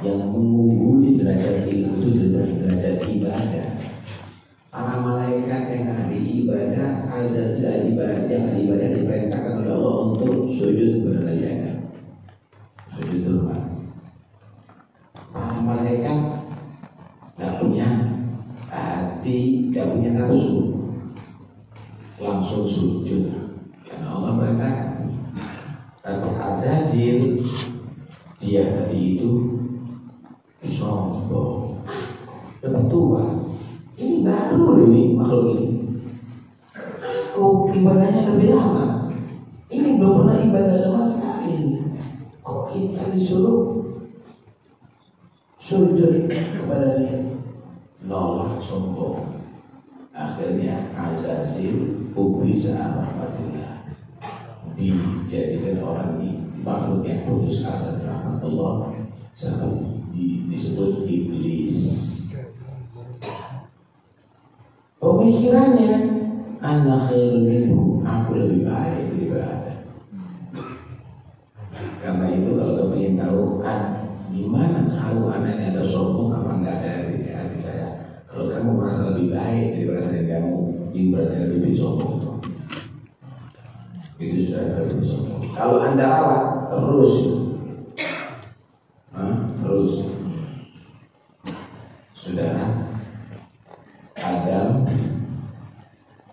yang mengungguli derajat ilmu itu derajat ibadah. Para malaikat yang ahli ibadah, azazil ibadah, yang ahli ibadah diperintahkan oleh Allah untuk sujud kepada Dia, sujud hormat. Para malaikat tidak punya hati, tidak punya nafsu, langsung sujud karena Allah perintahkan. Tapi Azazil dia tadi itu sombong, lebih tua. Ini baru ini makhluk ini. Kok ibadahnya lebih lama? Ini belum pernah ibadah sama sekali. Kok kita disuruh sujud kepada Dia? Nolak, sombong. Akhirnya Azazil bisa rahmatillah, dijadikan orang ini makhluk yang putus asa rahmat Allah, sampai disebut iblis. Pemikirannya, anak khairun minhu, aku lebih baik daripada. Karena itu kalau kamu ingin tahu gimana tahu anaknya ada sombong apa enggak dari hati saya. Kalau kamu merasa lebih baik daripada saya, kamu ibaratnya lebih sombong. Itu sudah lebih sombong. Kalau Anda rawat terus, terus, saudara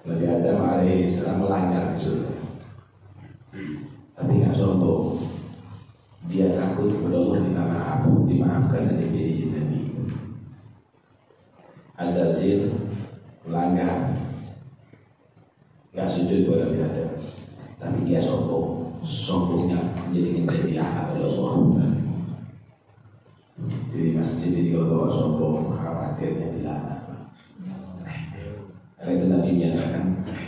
Nabi Adam alaihissalam melancar di surga, tapi nggak sombong. Dia takut kepada Allah, dimaafkan dan diberi Nabi. Azazil melanggar, nggak sujud kepada Nabi Adam, tapi dia sombong. Sombongnya menjadi laknat oleh Allah. Jadi masjid ini kalau sombong, khawatirnya dilaknat. Karena itu Nabi menyatakan,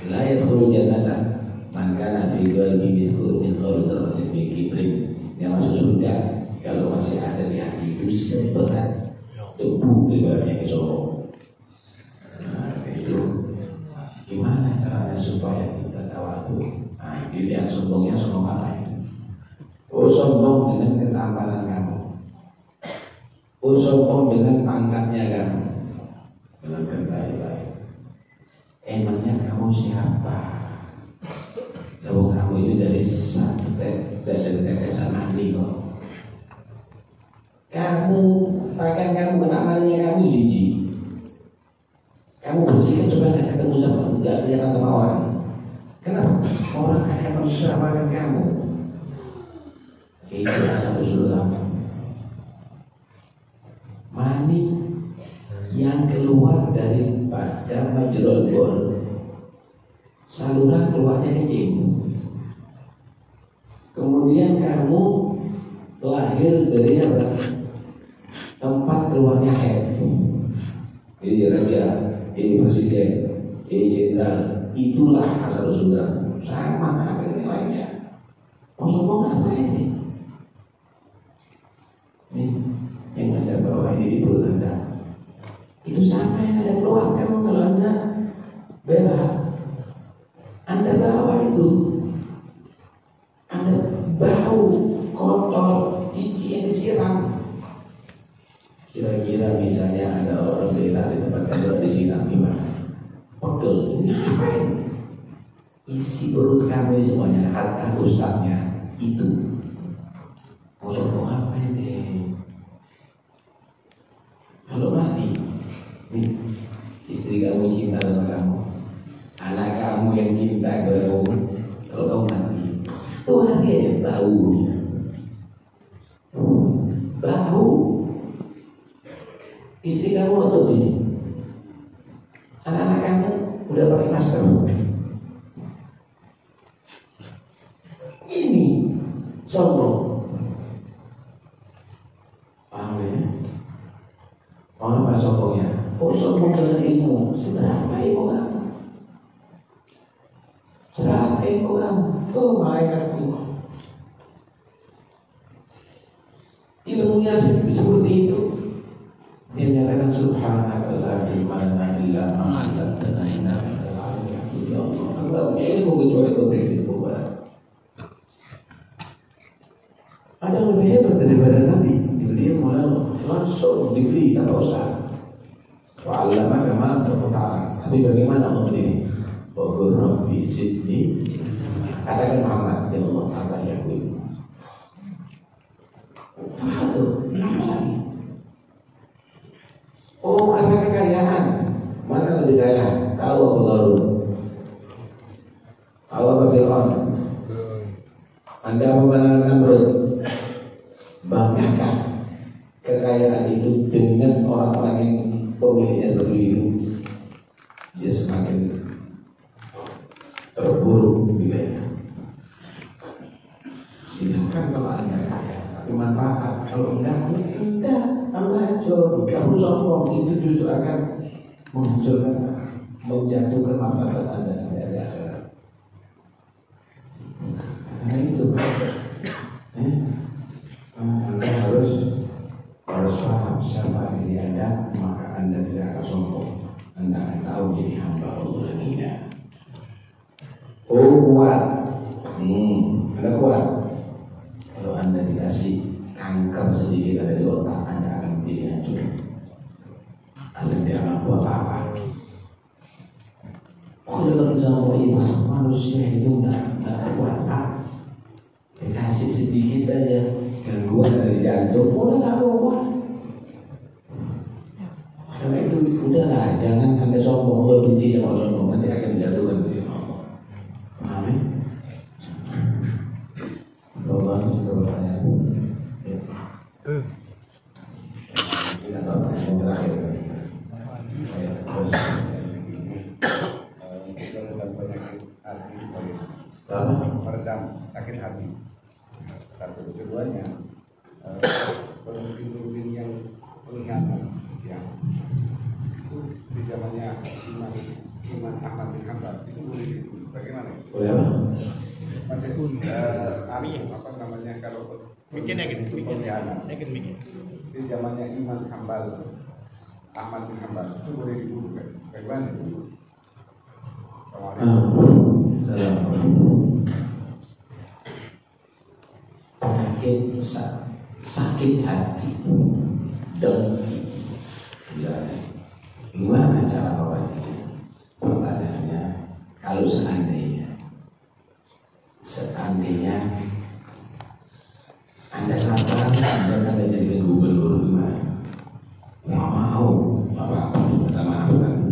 la yadkhulul jannata man kana fi qalbihi mithqalun dzarratin min kibrin. Yang masuk surga kalau masih ada di hati itu seberat debu di dalamnya kesombong. Nah, itu gimana caranya supaya kita tawadhu? Nah, dilihat sombongnya sombong apa ya? Oh, sombong dengan ketampanan kamu. Oh, sombong dengan pangkatnya kamu. Dengan baik-baik. Emangnya kamu siapa? Kalau kamu itu dari tetesan mandi kok. Kamu pakaian kamu kena mandinya kamu jijik. Kamu bersihkan coba nggak ketemu sama, nggak kelihatan sama orang. Kenapa? Orang akan mempermakan kamu. Itu asal usul kamu. Mani yang keluar daripada majrul bol, saluran keluarnya kencing. Kemudian kamu lahir dari apa? Tempat keluarnya head. Ini raja, ini presiden, ini jenderal. Itulah asal usul kamu. Sama apa yang lainnya? Mau sombong apa ini? Nih, yang ada bawah ini di perut Anda. Itu sama yang ada keluar. Kamu kalau Anda bela, Anda bawa itu, Anda bau kotor, jijik yang disiram. Kira-kira misalnya ada orang bela di tempat Anda disiram gimana? Pegel, ngapain? Isi perut kamu semuanya, kata ustaznya itu. Mau sombong apa ini? Kalau mati, istri kamu cinta sama kamu, anak kamu yang cinta kepada kamu. Kalau kamu mati, satu hari aja baunya, bau. Istri kamu nonton ini, anak-anak kamu udah pakai masker. Ini sombong. Paham ya? Apa sombongnya? Oh, sombong dengan ilmu. Seberapa ilmu kamu? Seberapa ilmu kamu? Oh, malaikatku. Ilmunya seperti itu. Dia menyatakan subhanaka la ilma lana illa ma 'allamtana innaka antal alimul hakim. Ya Allah, enggak punya ilmu kecuali kau beri ilmu. Ada yang lebih hebat daripada Nabi. dibeli modal langsung dibeli tanpa usaha. Wa'alama kama terputara. Tapi bagaimana Allah mendidik? Waqul Rabbi zidni. Katakan Muhammad, ya Allah, apa yang aku ini? Apa lagi? Oh, karena kekayaan. Mana lebih kaya? Kau apa Qarun? Kau apa Fir'aun? Anda mengenal Namrud. Banggakan kekayaan itu dengan orang-orang yang pemiliknya berliru, dia semakin terburuk wilayah. Silakan kalau Anda kaya, tapi manfaat. Kalau enggak, Allah hancur. Kamu sombong, itu justru akan menghancurkan, menjatuhkan martabat Anda dari akhirat. Karena itu, Anda harus paham siapa diri Anda, maka Anda tidak akan sombong. Anda akan tahu jadi hamba Allah ini. Oh, kuat. Anda kuat. Kalau Anda dikasih kanker sedikit ada di otak, Anda akan menjadi hancur. Anda tidak mampu apa-apa. Kalau sama iman manusia itu tidak kuat, Pak. Dikasih sedikit aja gangguan dari jantung, udah tak kuat. Karena itu udahlah, jangan Anda sombong. Allah benci sama sombong, nanti akan dijatuhkan dari Allah. Amin. Doa sebenarnya. Kita tahu yang terakhir. Meredam sakit hati. Satu, keduanya pemimpin yang peninggalan yang itu di zamannya Imam Ahmad bin Hanbal itu boleh bagaimana? Boleh apa? Masih apa namanya kalau Bikin di zamannya Imam Ahmad bin Hanbal itu boleh dibunuh kan? Bagaimana itu? Sakit hati, dengki, gimana cara bawanya? Pertanyaannya, kalau seandainya Anda sabar, Anda jadi gubernur gimana? Nggak mau, apa-apa, minta maafkan.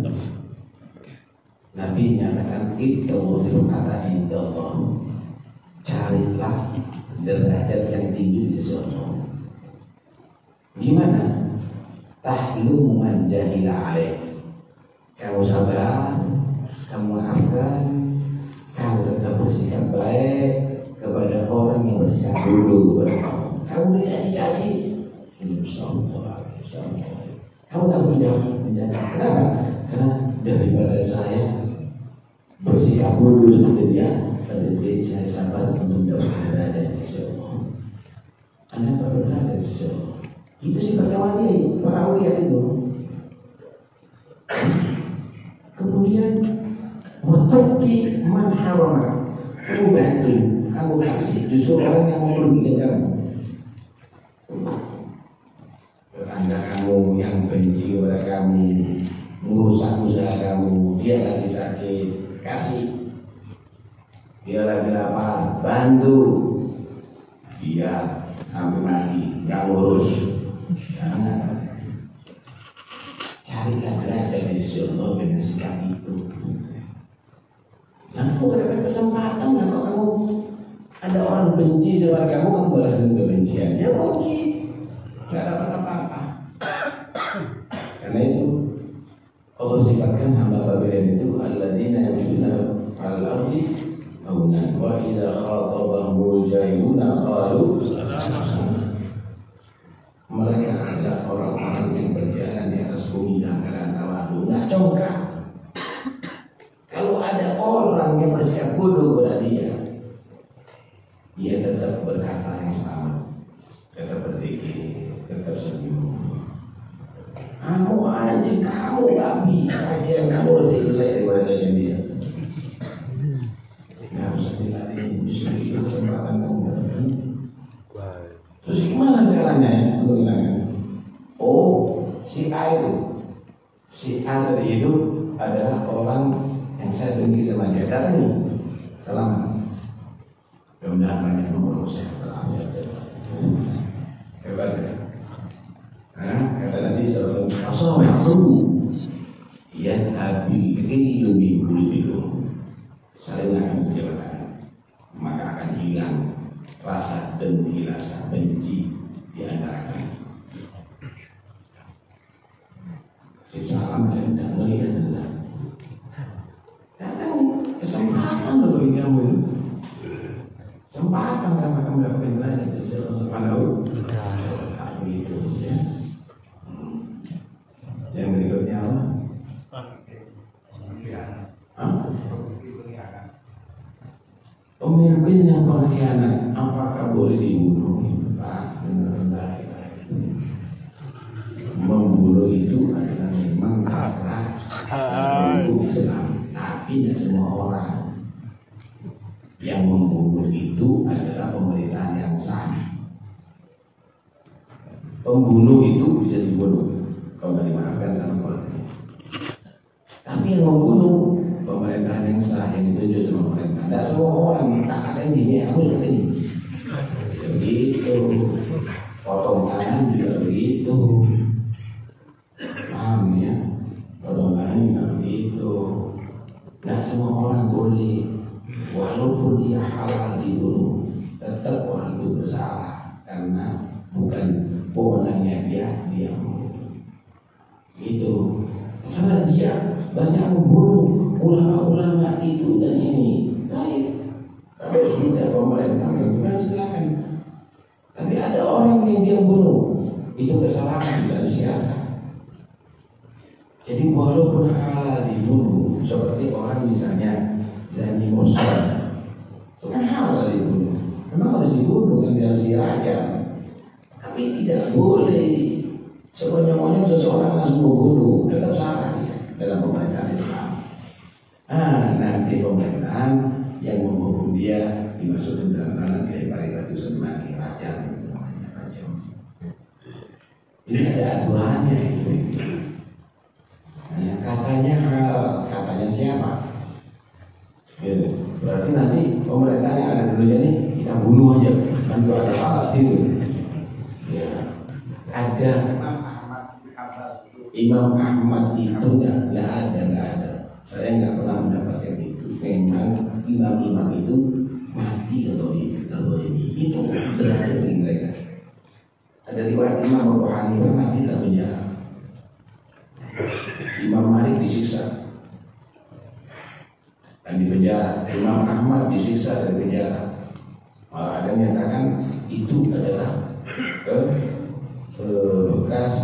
Nabi nyatakan itu kata Allah, carilah derajat yang tinggi di sisi Allah. Gimana? Tahlu man jahila alaih. Kamu sabar, kamu maafkan, kamu tetap bersikap baik kepada orang yang bersikap buruk kepada kamu. Kamu dicaci-caci, ini kamu tak boleh menjaga. Kenapa? Karena daripada saya bersikap buruk seperti dia, lebih saya sabar untuk mendapatkan derajat di sisi Allah. Anda berderajat di sisi Allah. Itu sih pertama dia, para awliya itu. Kemudian Watuki man harama. Kamu bantu, kamu kasih justru orang yang mau merugikan kamu. Tetangga kamu yang benci kepada kamu, merusak usaha kamu, dia lagi sakit, kasih. Dia lagi lapar, bantu. Dia sampai mati, nggak ngurus. Jangan. Carilah derajat di sisi Allah dengan sikap itu. Nah, kamu dapat kesempatan lah kalau kamu ada orang benci sama kamu balas dengan kebencian. Ya rugi, nggak dapat apa-apa. Karena itu Allah sifatkan hamba Babylon itu alladzina yamshuna 'alal ardi haunan wa idza khatabahumul jahiluna qalu mereka adalah orang-orang yang berjalan di atas bumi dalam keadaan tawadu, nggak congkak. Kalau ada orang yang bersikap bodoh kepada dia tetap berkata yang sama, tetap berzikir, tetap senyum. Kamu anjing, kamu babi, kajian kamu lebih jelek daripada kajian dia. Nggak usah dilatih, justru itu kesempatan kamu. Terus gimana caranya ya? menghilangkan. Oh, si A tadi itu adalah orang yang saya benci sama dia. Datang nih, selamat. Kemudian banyak nomor saya terlambat. Hebat ya. Kata Nabi SAW, yang habis ini lebih dulu. Saling akan berjalan, maka akan hilang rasa dengki, rasa benci di antara kalian. Salam dan tidak melihat adalah datang kesempatan bagi kamu itu, kesempatan dalam kamu mendapatkan nilai itu subhanahu wa ta'ala itu ya. Yang berikutnya apa? Pemimpin yang pengkhianat apakah boleh dibunuh? Pak, benar-benar membunuh itu adalah memang karena hukum Islam, tapi tidak semua orang yang membunuh itu adalah pemerintahan yang sah. Pembunuh itu bisa dibunuh kalau tidak dimaafkan sama keluarga. Tapi yang membunuh pemerintahan yang sah, yang ditunjuk sama pemerintah. Tidak semua orang tak ada ini, aku seperti ini. Begitu, potong tangan juga begitu. Paham ya? Potong tangan juga begitu. Tidak semua orang boleh, walaupun dia halal dibunuh, tetap orang itu bersalah karena bukan wewenangnya dia membunuh. Itu karena dia banyak membunuh ulama-ulama itu dan ini. Baik, kalau sudah pemerintah melakukan silakan. Tapi ada orang yang dia bunuh, itu kesalahan dan siasat. Jadi walaupun halal dibunuh, seperti orang misalnya Zani Mosul, itu kan halal dibunuh. Memang harus dibunuh kan, harus dirajam. Tapi tidak boleh semuanya seseorang langsung membunuh, tetap salah dia dalam pemerintahan Islam. Nanti pemerintahan yang menghukum dia dimasukkan dalam tangan dari Paribatu mati, rajam namanya, rajam. Ini ada aturannya itu. Katanya katanya siapa? Gitu. Berarti nanti pemerintah yang ada di Indonesia ini kita bunuh aja, kan itu ada alat itu. Ya, ada Imam Ahmad itu nggak ada. Saya nggak pernah mendapatkan itu. Memang imam-imam itu mati kalau ini itu berhasil bagi mereka. Ada riwayat Imam Abu Hanifah mati dalam penjara. Imam Malik disiksa dan di penjara. Imam Ahmad disiksa dari penjara. Malah ada yang menyatakan itu adalah bekas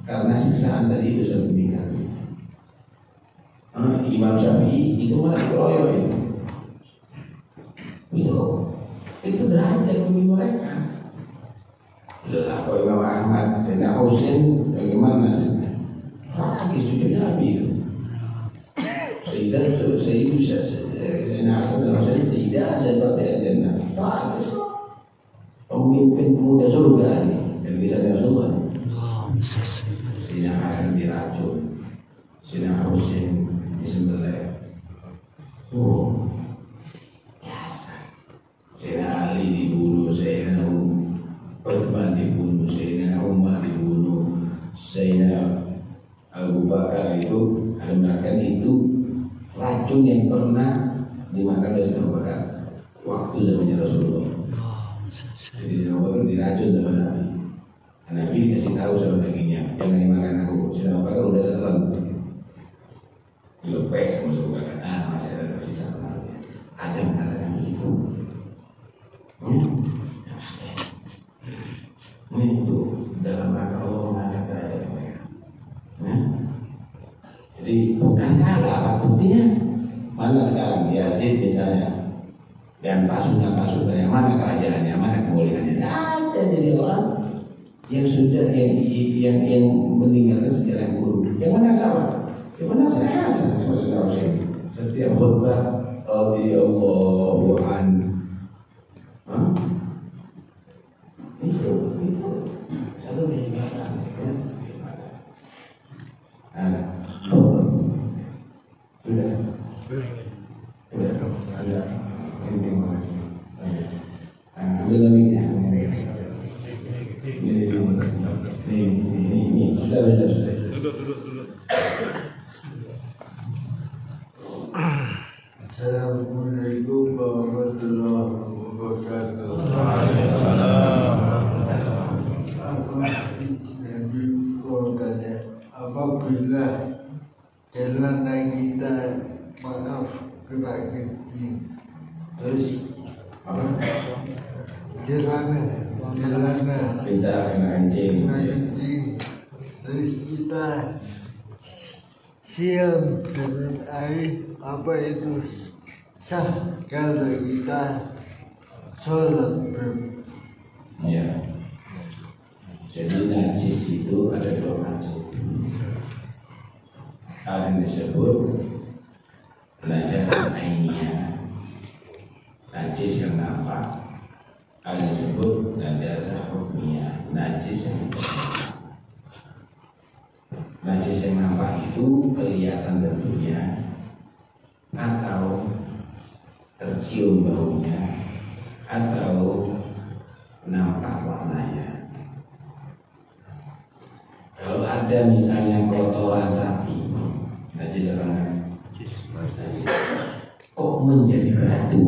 karena siksaan tadi itu sudah meninggal. Imam Syafi'i itu malah dikeroyok itu derajat bagi mereka. Lah kalau Imam Ahmad, Sayyidina Husain bagaimana sih? Lagi cucu Nabi itu. Sayyidina Hasan dan Husain Sayyidah Sayyidah Jannah. Bagus. Pemimpin pemuda surga ini yang bisa Rasulullah. Sayyidina Hasan diracun, Sayyidina Husain disembelih. Biasa. Sayyidina Ali dibunuh, Sayyidina Utsman dibunuh, Sayyidina Umar dibunuh, Sayyidina Abu Bakar itu ada mengatakan itu racun yang pernah dimakan oleh Sayyidina Abu Bakar waktu zamannya Rasulullah. Jadi Sayyidina Abu Bakar diracun sama Nabi. Nabi dikasih tahu sama dagingnya, jangan dimakan aku. Sayyidina Abu Bakar udah telan. Dilepek sama Abu Bakar. Masih ada tersisa pengaruhnya. Ada mengatakan begitu. Ini itu dalam rangka Allah mengangkat derajat mereka. Jadi bukan kalah, apa buktinya? Mana sekarang Yazid misalnya dan pasukan yang mana kerajaannya, mana kemuliaannya? Ada jadi orang yang sudah yang meninggalkan sejarah yang buruk. Yang mana sama? Yang mana saya Hasan sama saudara Husain. Setiap khutbah radhiyallahu anhu. Itu satu Duduk. Assalamualaikum warahmatullahi wabarakatuh. Aku Nabi bertanya, apabila jalan kita maaf kena kecil, terus jalanan Kita kena kencing. terus kita siam dengan air, apa itu sah kalau kita sholat Ya. Jadi najis itu ada dua macam. Ada yang disebut najis ainiyah, najis yang nampak. Ada yang disebut najis hukmiyah, najis yang tidak nampak. Najis yang nampak itu kelihatan bentuknya atau tercium baunya atau nampak warnanya. Kalau ada misalnya kotoran sapi, najis apa enggak? Kok menjadi batu?